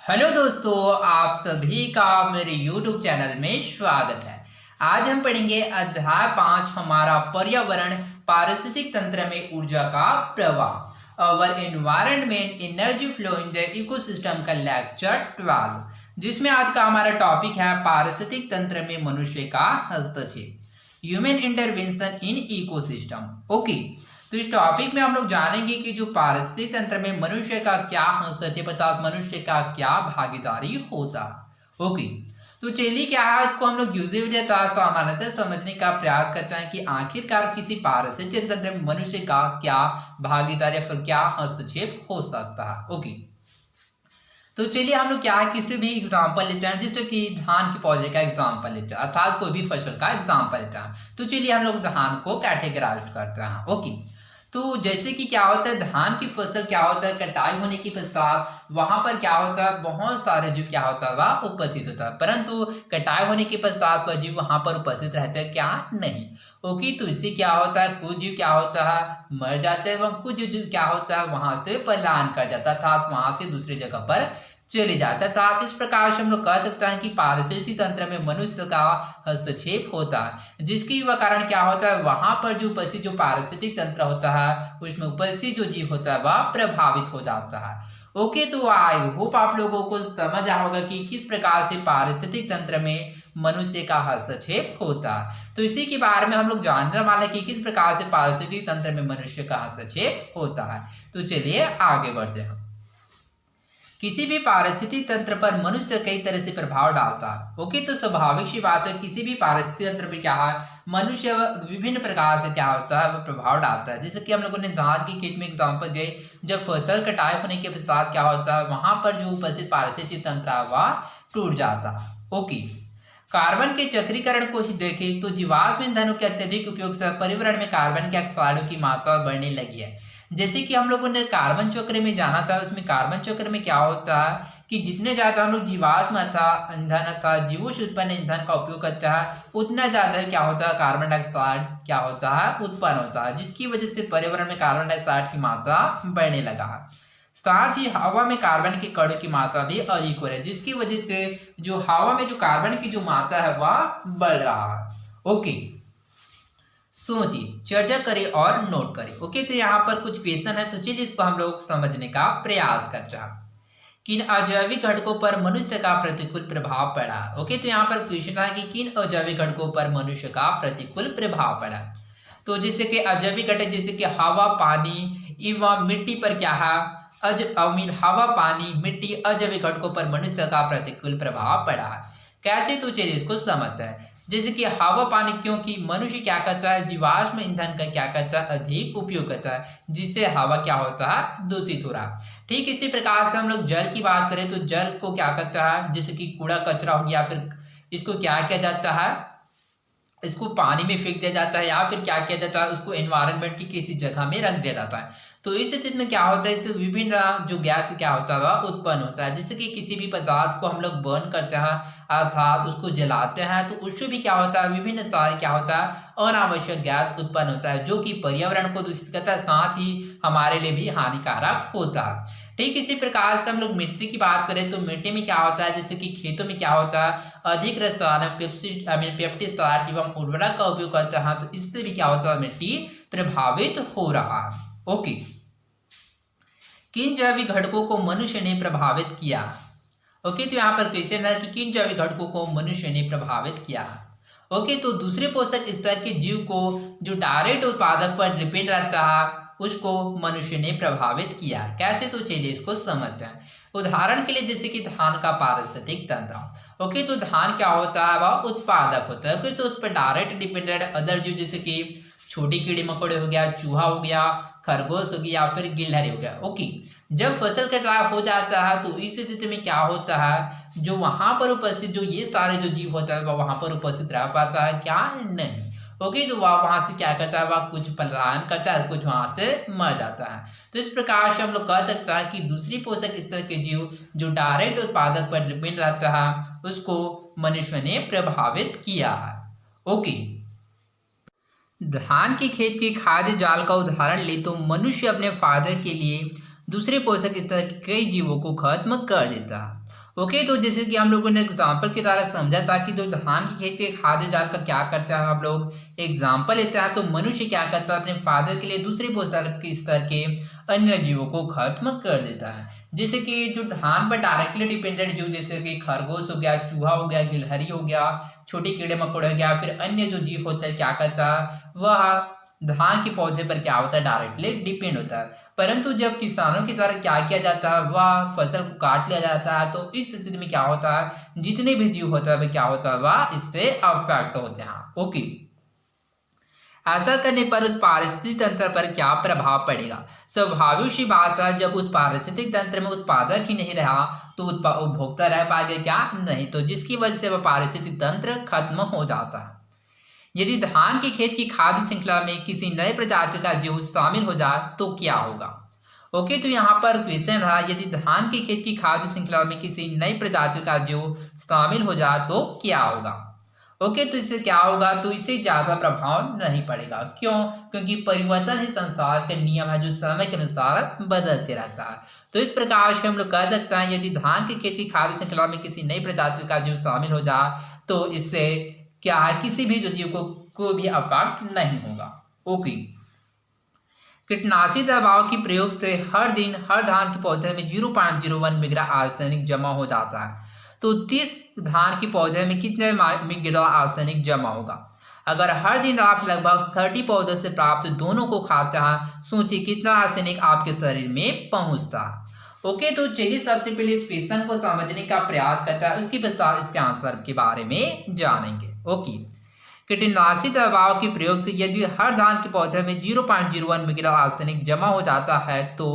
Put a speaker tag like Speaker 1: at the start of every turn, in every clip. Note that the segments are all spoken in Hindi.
Speaker 1: हेलो दोस्तों, आप सभी का मेरे YouTube चैनल में स्वागत है। आज हम पढ़ेंगे अध्याय 5 हमारा पर्यावरण पारिस्थितिक तंत्र में ऊर्जा का प्रवाह our environment energy flow in the ecosystem का लेक्चर 12, जिसमें आज का हमारा टॉपिक है पारिस्थितिक तंत्र में मनुष्य का हस्तक्षेप, human intervention in ecosystem. Okay, तो इस टॉपिक में हम लोग जानेंगे कि जो पारिस्थितिक तंत्र में मनुष्य का क्या हस्तक्षेप अर्थात मनुष्य का क्या भागीदारी होता। ओके, तो चलिए क्या है इसको हम लोग यूजुअली सामान्यतः समझने का प्रयास करते हैं कि आखिरकार किसी पारिस्थितिक तंत्र में मनुष्य का क्या भागीदारी या फिर क्या हस्तक्षेप हो सकता है। ओके, तो चलिए हम लोग क्या है किसी भी एग्जाम्पल लेते हैं, जैसे कि धान के पौधे का एग्जाम्पल लेते हैं अर्थात कोई भी फसल का एग्जाम्पल लेते हैं। तो चलिए हम लोग धान को कैटेगराइज करते हैं। ओके, तो जैसे कि क्या होता है धान की फसल क्या होता है कटाई होने के पश्चात वहां पर क्या होता है बहुत सारे जीव क्या होता है वह उपस्थित होता है, परंतु कटाई होने के पश्चात वह जीव वहां पर उपस्थित रहते हैं क्या नहीं। ओके, तो इससे क्या होता है कुछ जीव क्या होता है मर जाते हैं एवं कुछ जीव क्या होता है वहां से पलायन कर जाता है अर्थात वहां से दूसरी जगह पर चले जाता है। तो इस प्रकार से हम लोग कह सकते हैं कि पारिस्थितिक तंत्र में मनुष्य का हस्तक्षेप होता है, जिसकी वह कारण क्या होता है वहां पर जो उपस्थित जो पारिस्थितिक तंत्र होता है उसमें उपस्थित जो जीव होता है वह प्रभावित हो जाता है। ओके, तो आई होप आप लोगों को समझ आया होगा कि किस प्रकार से पारिस्थितिक तंत्र में मनुष्य का हस्तक्षेप होता है। तो इसी के बारे में हम लोग जानने वाले कि किस प्रकार से पारिस्थितिक तंत्र में मनुष्य का हस्तक्षेप होता है। तो चलिए आगे बढ़ते हैं। किसी भी पारिस्थितिक तंत्र पर मनुष्य कई तरह से प्रभाव डालता है। ओके, तो स्वाभाविक सी बात है किसी भी पारिस्थितिक तंत्र पर क्या है मनुष्य विभिन्न प्रकार से क्या होता है वह प्रभाव डालता है। जैसे कि हम लोगों ने धान की खेत में एग्जाम्पल दिए, जब फसल कटाई होने के पश्चात क्या होता है वहां पर जो उपस्थित पारिस्थितिक तंत्र है वह टूट जाता है। ओके, कार्बन के चक्रीकरण को ही देखें तो जीवाश्म ईंधनों के अत्यधिक उपयोग से पर्यावरण में कार्बन के ऑक्साइडों की मात्रा बढ़ने लगी है। जैसे कि हम लोगों ने कार्बन चक्र में जाना था, उसमें कार्बन चक्र में क्या होता है कि जितने ज़्यादा हम लोग जीवाश्म ईंधन अर्थात जीवों से उत्पन्न ईंधन का उपयोग करता है उतना ज़्यादा क्या होता है कार्बन डाइऑक्साइड क्या होता है उत्पन्न होता है, जिसकी वजह से पर्यावरण में कार्बन डाइऑक्साइड की मात्रा बढ़ने लगा है। साथ ही हवा में कार्बन के कणों की मात्रा भी अधिक हो रही है, जिसकी वजह से जो हवा में जो कार्बन की जो मात्रा है वह बढ़ रहा है। ओके, सोचिए, चर्चा करें और नोट करें। ओके, तो यहाँ पर कुछ क्वेश्चन है, तो चलिए इसको हम लोग समझने का प्रयास करते हैं। किन अजैविक घटकों पर मनुष्य का प्रतिकूल प्रभाव पड़ा। ओके, तो यहाँ पर क्वेश्चन है कि किन अजैविक घटकों पर मनुष्य का प्रतिकूल प्रभाव पड़ा। तो जैसे कि अजैविक घटक जैसे कि हवा पानी एवं मिट्टी पर क्या है हवा पानी मिट्टी अजैविक घटकों पर मनुष्य का प्रतिकूल प्रभाव पड़ा है। कैसे, तो चलिए इसको समझते हैं। जैसे कि हवा पानी, क्योंकि मनुष्य क्या करता है जीवाश्म ईंधन का क्या करता है अधिक उपयोग करता है, जिससे हवा क्या होता है दूषित हो रहा है। ठीक इसी प्रकार से हम लोग जल की बात करें तो जल को क्या करता है जैसे कि कूड़ा कचरा हो गया, फिर इसको क्या किया जाता है इसको पानी में फेंक दिया जाता है या फिर क्या किया जाता है उसको एनवायरनमेंट की किसी जगह में रख दिया जाता है। तो इस स्थिति में क्या होता है इससे विभिन्न जो गैस क्या होता है वह उत्पन्न होता है। जैसे कि किसी भी पदार्थ को हम लोग बर्न करते हैं अर्थात उसको जलाते हैं तो उससे भी क्या होता है विभिन्न सारे क्या होता है अनावश्यक गैस उत्पन्न होता है, जो कि पर्यावरण को दूषित करता है, साथ ही हमारे लिए भी हानिकारक होता है। ठीक इसी प्रकार से हम लोग मिट्टी की बात करें तो मिट्टी में क्या होता है जैसे कि खेतों में क्या होता है अधिक रसायन पेस्टिसाइड एवं उर्वरक का उपयोग करता है, तो इससे भी क्या होता है मिट्टी प्रभावित हो रहा है। ओके, किन जैविक घटकों को मनुष्य ने प्रभावित किया। ओके, तो यहाँ पर क्वेश्चन है कि किन जैविक घटकों को मनुष्य ने प्रभावित किया। ओके, तो दूसरे पोषक स्तर के जीव को जो डायरेक्ट उत्पादक पर डिपेंड रहता है उसको मनुष्य ने प्रभावित किया। कैसे, तो चलिए इसको समझते हैं। उदाहरण के लिए जैसे कि धान का पारिस्थितिक तंत्र। ओके, तो धान क्या होता है वह उत्पादक होता है, तो उस पर डायरेक्ट डिपेंडेंट अदर जीव जैसे कि छोटी कीड़े मकोड़े हो गया, चूहा हो गया, खरगोश हो गया, फिर गिलहरी हो गया। ओके, जब फसल कटाई हो जाता है तो इस स्थिति में क्या होता है जो वहां पर उपस्थित जो ये सारे जो जीव होता है वह वहां पर उपस्थित रह पाता है क्या नहीं। ओके, तो वह वहां से क्या करता है वह कुछ पलायन करता है और कुछ वहां से मर जाता है। तो इस प्रकार से हम लोग कह सकते हैं कि दूसरी पोषक स्तर के जीव जो डायरेक्ट उत्पादक पर डिपेंड रहता है उसको मनुष्य ने प्रभावित किया है। ओके, धान के खेत के खाद्य जाल का उदाहरण ले तो मनुष्य अपने फायदे के लिए दूसरे पोषक स्तर के कई जीवों को खत्म कर देता है। ओके, तो जैसे कि हम लोगों ने एग्जाम्पल की तरह समझा था कि जो धान की खेती के खाद्य जाल का क्या करता है, हम लोग एग्जाम्पल लेते हैं तो मनुष्य क्या करता है, अपने फायदे के लिए दूसरे स्तर के अन्य जीवों को खत्म कर देता है। जैसे कि जो धान पर डायरेक्टली डिपेंडेंट जीव जैसे कि खरगोश हो गया, चूहा हो गया, गिलहरी हो गया, छोटे कीड़े मकोड़े हो गया, फिर अन्य जो जीव होता है क्या करता है, वह धान के पौधे पर क्या होता है, डायरेक्टली डिपेंड होता है। परंतु जब किसानों के द्वारा क्या किया जाता है, वह फसल को काट लिया जाता है, तो इस स्थिति में क्या होता है, जितने भी जीव होता है वह क्या होता है, वह इससे अफेक्ट होते हैं। ओके, ऐसा करने पर उस पारिस्थितिक तंत्र पर क्या प्रभाव पड़ेगा? स्वाभाविक सी बात है, जब उस पारिस्थितिक तंत्र में उत्पादक ही नहीं रहा तो उपभोक्ता रह पाएगा क्या? नहीं। तो जिसकी वजह से वह पारिस्थितिक तंत्र खत्म हो जाता है। यदि धान के खेत की खाद्य श्रृंखला में किसी नए प्रजाति का जीव शामिल हो जाए तो क्या होगा? ओके, तो यहाँ पर क्वेश्चन रहा, यदि धान के खेत की खाद्य श्रृंखला में किसी नई प्रजाति का जीव शामिल हो जाए तो क्या होगा? ओके, तो इससे क्या होगा, तो इससे ज्यादा प्रभाव नहीं पड़ेगा। क्यों? क्योंकि परिवर्तन ही संसार का नियम है जो समय के अनुसार बदलते रहता है। तो इस प्रकार से हम लोग कह सकते हैं, यदि धान के खेत की खाद्य श्रृंखला में किसी नई प्रजाति का जीव शामिल हो जाए तो इससे क्या है, किसी भी जो जीव को भी अफेक्ट नहीं होगा। ओके, कीटनाशी दवाओं के प्रयोग से हर दिन हर धान के पौधे में 0.01 मिलीग्राम आर्सेनिक जमा हो जाता है। तो 30 धान के पौधे में कितने मिलीग्राम आर्सेनिक जमा होगा? अगर हर दिन आप लगभग 30 पौधों से प्राप्त दोनों को खाते हैं, सोचिए कितना आर्सेनिक आपके शरीर में पहुंचता है। ओके, तो चलिए सबसे पहले इस क्वेश्चन को समझने का प्रयास करता है, उसके पश्चात इसके आंसर के बारे में जानेंगे। ओके, कीटनाशी दवाओं के प्रयोग से यदि हर धान के पौधे में 0.01 मिलीग्राम आर्सेनिक जमा हो जाता है तो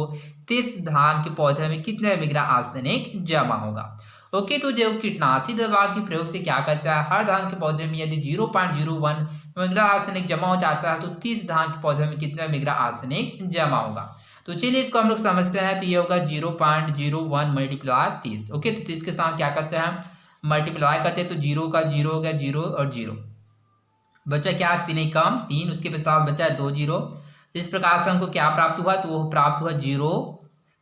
Speaker 1: 30 धान के पौधे में कितने मिलीग्राम आर्सेनिक जमा होगा? ओके, तो जो कीटनाशी दवा के प्रयोग से क्या करता है, हर धान के पौधे में यदि 0.01 मिलीग्राम आर्सेनिक जमा हो जाता है तो 30 धान के पौधे में कितने मिलीग्राम आर्सेनिक जमा होगा? तो चलिए इसको हम लोग समझते हैं। तो ये होगा 0.01 मल्टीप्लाई 30। ओके, तो 30 के साथ क्या करते हैं, मल्टीप्लाई करते हैं, तो 0 का 0 हो गया, 0 और 0 बचा क्या, 3 कम 3, उसके पश्चात बचा 2 0। इस प्रकार से हमको क्या प्राप्त हुआ, तो वो प्राप्त हुआ 0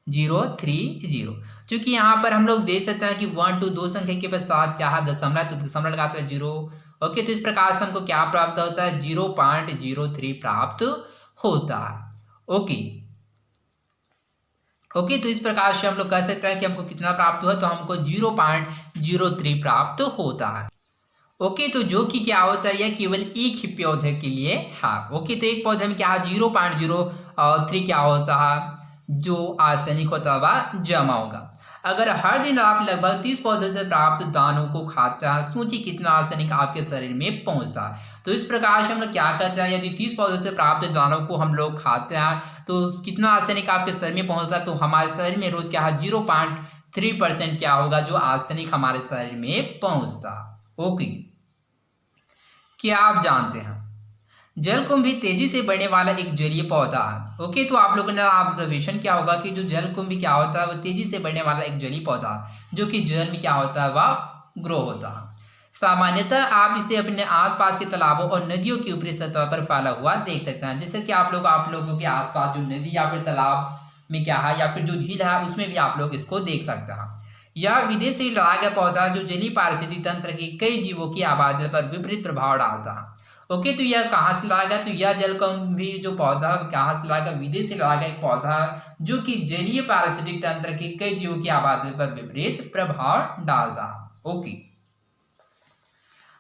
Speaker 1: 0 3 0। चूंकि यहाँ पर हम लोग देख सकते हैं कि 1 2 दो संख्या के पश्चात क्या है, दशमलव, तो दशमलव लगाते हैं 0। ओके, तो इस प्रकार से हमको क्या प्राप्त होता है, 0.03 प्राप्त होता है। ओके ओके, तो इस प्रकार से हम लोग कह सकते हैं कि हमको कितना प्राप्त हुआ, तो हमको 0.03 प्राप्त होता है। ओके, तो जो कि क्या होता है, यह केवल एक ही पौधे के लिए है। ओके, तो एक पौधे में क्या है, 0.03 क्या होता है, जो आर्सेनिक होता है वह जमा होगा। अगर हर दिन आप लगभग 30 पौधों से प्राप्त दानों को खाते हैं, सोचिए कितना आर्सेनिक आपके शरीर में पहुंचता है। तो इस प्रकार से हम लोग क्या करते हैं, यदि 30 पौधों से प्राप्त दानों को हम लोग खाते हैं तो कितना आर्सेनिक आपके शरीर में पहुंचता है, तो हमारे शरीर में रोज क्या है, 0.3% क्या होगा, जो आर्सेनिक हमारे शरीर में पहुंचता है। ओके, क्या आप जानते हैं जलकुंभ भी तेजी से बढ़ने वाला एक जलीय पौधा है। ओके, तो आप लोगों ने ऑब्जर्वेशन क्या होगा कि जो जलकुंभ भी क्या होता है, वो तेजी से बढ़ने वाला एक जलीय पौधा जो कि जल में क्या होता है, वह ग्रो होता है। सामान्यतः आप इसे अपने आसपास के तालाबों और नदियों की ऊपरी सतह पर फैला हुआ देख सकते हैं। जैसे कि आप लोगों के आसपास जो नदी या फिर तालाब में क्या है, या फिर जो झील है, उसमें भी आप लोग इसको देख सकते हैं। यह विदेशी लगाया गया पौधा जो जलीय पारिस्थितिक तंत्र के कई जीवों की आबादी पर विपरीत प्रभाव डालता है। ओके, तो यह कहाँ से लाया गया, तो यह जलकुंभ भी जो पौधा कहाँ से लाया गया, विदेश से लाया गया एक पौधा जो कि जलीय पारिस्थितिक तंत्र के कई जीवों की आबादी पर विपरीत प्रभाव डालता है। ओके,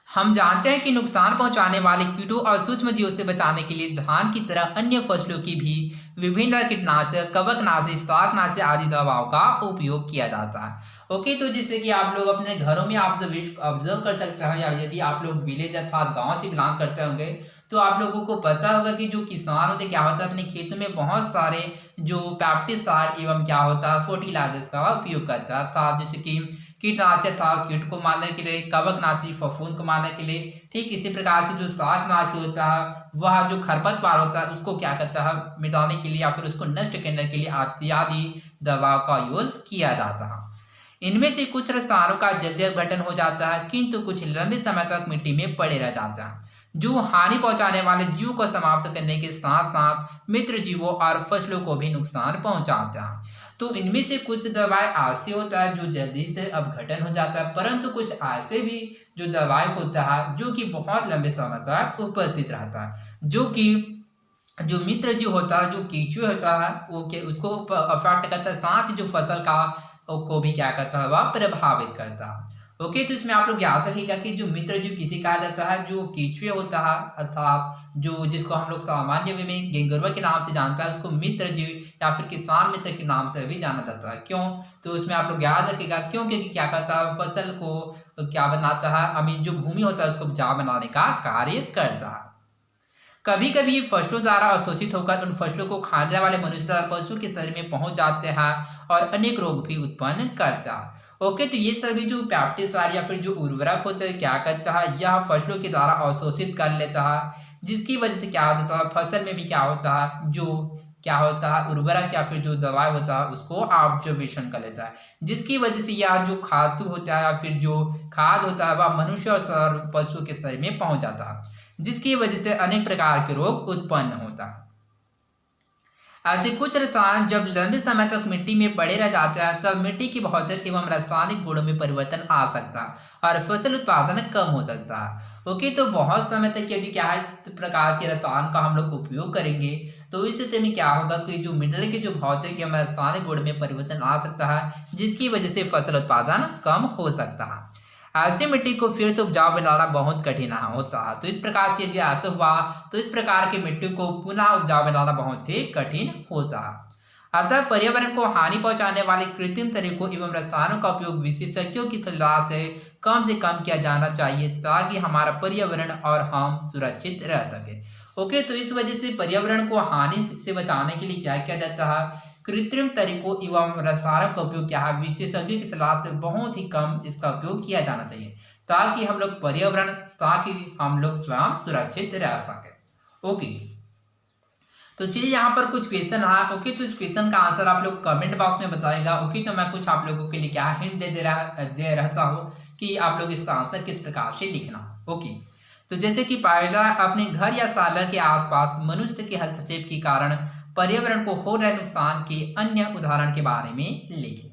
Speaker 1: हम जानते हैं कि नुकसान पहुंचाने वाले कीटों और सूक्ष्म जीवों से बचाने के लिए धान की तरह अन्य फसलों की भी विभिन्न कीटनाशक, कवकनाशी, शाकनाशी आदि दवाओं का उपयोग किया जाता है। ओके, तो जैसे कि आप लोग अपने घरों में ऑब्जर्व कर सकते हैं, या यदि आप लोग विलेज अर्थात गांव से बिलोंग करते होंगे तो आप लोगों को पता होगा कि जो किसान होते क्या होता है, अपने खेतों में बहुत सारे जो पेस्टिसाइड एवं क्या होता है, फर्टिलाइजर्स का उपयोग करता है, था जैसे कि कीटनाशक था कीट को मारने के लिए, कवकनाशी फफूंद को मारने के लिए। ठीक इसी प्रकार से जो शाकनाशी होता है, वह जो खरपतवार होता है उसको क्या करता है, मिटाने के लिए या फिर उसको नष्ट करने के लिए इत्यादि दवा का यूज किया जाता है। इनमें से कुछ रसायनों का जल्दी अपघटन हो जाता है, किंतु कुछ लंबे समय तक मिट्टी में पड़े रह जाता है, जो हानि पहुंचाने वाले जीवों को समाप्त करने के साथ साथ मित्र जीवों और फसलों को भी नुकसान पहुंचाता है। तो इनमें से कुछ दवाएं ऐसे होता है जो जल्दी से अपघटन हो जाता है, परंतु कुछ ऐसे भी जो दवाएं होता है जो कि बहुत लंबे समय तक उपस्थित रहता है, जो कि जो मित्र जीव होता है, जो कीचुए होता है, वो के उसको अफेक्ट करता है, साथ ही जो फसल का को भी क्या करता है, वह प्रभावित करता है। ओके, तो इसमें आप लोग याद रखिएगा कि जो मित्र जीव किसे कहा जाता है, जो कीचुए होता है, अर्थात जो जिसको हम लोग सामान्य वे में गेंगरवा के नाम से जानता है, उसको मित्र जीव या फिर किसान मित्र के नाम से भी जाना जाता है। क्यों? तो उसमें आप लोग याद रखिएगा, क्यों? क्योंकि क्या करता है, फसल को क्या बनाता है, अमीन जो भूमि होता है उसको उपजाऊ बनाने का कार्य करता है। कभी कभी फसलों द्वारा अवशोषित होकर उन फसलों को खाने वाले मनुष्य और पशु के शरीर में पहुंच जाते हैं और अनेक रोग भी उत्पन्न करता है। ओके, तो ये सभी जो पेस्टिसाइड या फिर जो उर्वरक होते हैं क्या करता है, यह फसलों के द्वारा अवशोषित कर लेता है, जिसकी वजह से क्या होता है, फसल में भी क्या होता है, जो क्या होता है उर्वरक या फिर जो दवाई होता है उसको ऑब्जर्वेशन कर लेता है, जिसकी वजह से यह जो खाद होता है या फिर जो खाद होता है वह मनुष्य और पशु के शरीर में पहुंच जाता है, जिसकी वजह से अनेक प्रकार के रोग उत्पन्न होता है। ऐसे कुछ रसायन जब लंबे समय तक मिट्टी में पड़े रह जाते हैं तब मिट्टी की भौतिक एवं रासायनिक गुणों में परिवर्तन आ सकता है और फसल उत्पादन कम हो सकता है। ओके, तो बहुत समय तक यदि क्या है इस प्रकार के रसायन का हम लोग उपयोग करेंगे तो इस स्थिति में क्या होगा कि जो मिट्टी के जो भौतिक एवं रासायनिक गुण में परिवर्तन आ सकता है, जिसकी वजह से फसल उत्पादन कम हो सकता है। ऐसी मिट्टी को फिर से उपजाऊ बनाना बहुत कठिन होता है। तो इस प्रकार से यदि ऐसा हुआ तो इस प्रकार की मिट्टी को पुनः उपजाऊ बनाना बहुत ही कठिन होता है। अतः पर्यावरण को हानि पहुंचाने वाले कृत्रिम तरीकों एवं रसायनों का उपयोग विशेषज्ञों की सलाह से कम किया जाना चाहिए ताकि हमारा पर्यावरण और हम सुरक्षित रह सके। ओके, तो इस वजह से पर्यावरण को हानि से बचाने के लिए क्या किया जाता है, कृत्रिम तरीकों एवं रसायनों का उपयोग क्या है, विशेषज्ञों की सलाह से बहुत ही कम इसका उपयोग किया जाना चाहिए ताकि हम लोग पर्यावरण ताकि हम लोग स्वयं सुरक्षित रह सके। ओके, तो चलिए यहाँ पर कुछ क्वेश्चन है। ओके, तो इस क्वेश्चन का आंसर आप लोग कमेंट बॉक्स में बताएगा। ओके, तो मैं कुछ आप लोगों के लिए क्या हिंट दे रहता हूँ कि आप लोग इसका आंसर किस प्रकार से लिखना। ओके, तो जैसे कि पहला, अपने घर या साला के आसपास मनुष्य के हस्तक्षेप के कारण पर्यावरण को हो रहे नुकसान के अन्य उदाहरण के बारे में लिखें।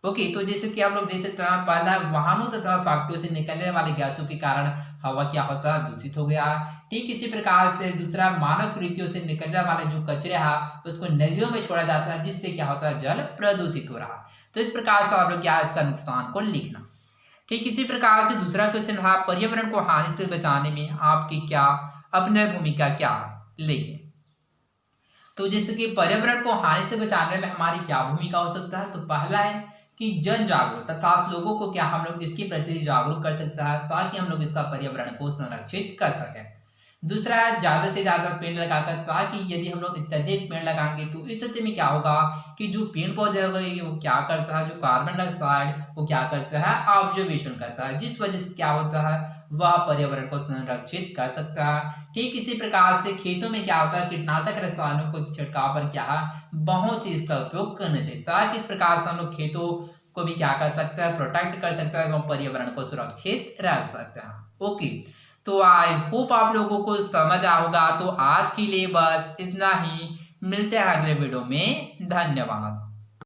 Speaker 1: ओके, तो जैसे कि हम लोग देख सकते हैं, पहला वाहनों तथा फैक्ट्रियों से निकलने वाले गैसों के कारण हवा क्या होता है, दूषित हो गया। ठीक इसी प्रकार से दूसरा, मानव कृतियों से निकलने वाले जो कचरे है उसको नदियों में छोड़ा जाता है, जिससे क्या होता है, जल प्रदूषित हो रहा है। तो इस प्रकार से आप लोग क्या इसका नुकसान को लिखना। ठीक इसी प्रकार से दूसरा क्वेश्चन है, पर्यावरण को हानि से बचाने में आपकी क्या अपनी भूमिका क्या, लिखें। तो जैसे कि पर्यावरण को हानि से बचाने में हमारी क्या भूमिका हो सकता है, तो पहला है कि जन जागरूकता, अर्थात लोगों को क्या हम लोग इसके प्रति जागरूक कर सकता है ताकि हम लोग इसका पर्यावरण को संरक्षित कर सकें। दूसरा है ज़्यादा से ज़्यादा पेड़ लगाकर, ताकि यदि हम लोग अत्यधिक पेड़ लगाएंगे तो इस स्थिति में क्या होगा कि जो पेड़ पौधे हो गए वो क्या करता है, जो कार्बन डाइऑक्साइड वो क्या करता है, ऑब्जर्वेशन करता है, जिस वजह से क्या होता है वह पर्यावरण को संरक्षित कर सकता है। ठीक इसी प्रकार से खेतों में क्या होता है, कीटनाशक रसायनों को छिड़काव पर क्या है, बहुत ही इसका उपयोग करना चाहिए ताकि इस प्रकार से हम लोग खेतों को भी क्या कर सकते हैं, प्रोटेक्ट कर सकते हैं एवं पर्यावरण को सुरक्षित रख सकते हैं। ओके, तो आई होप आप लोगों को समझ आया होगा। तो आज के लिए बस इतना ही, मिलते हैं अगले वीडियो में। धन्यवाद।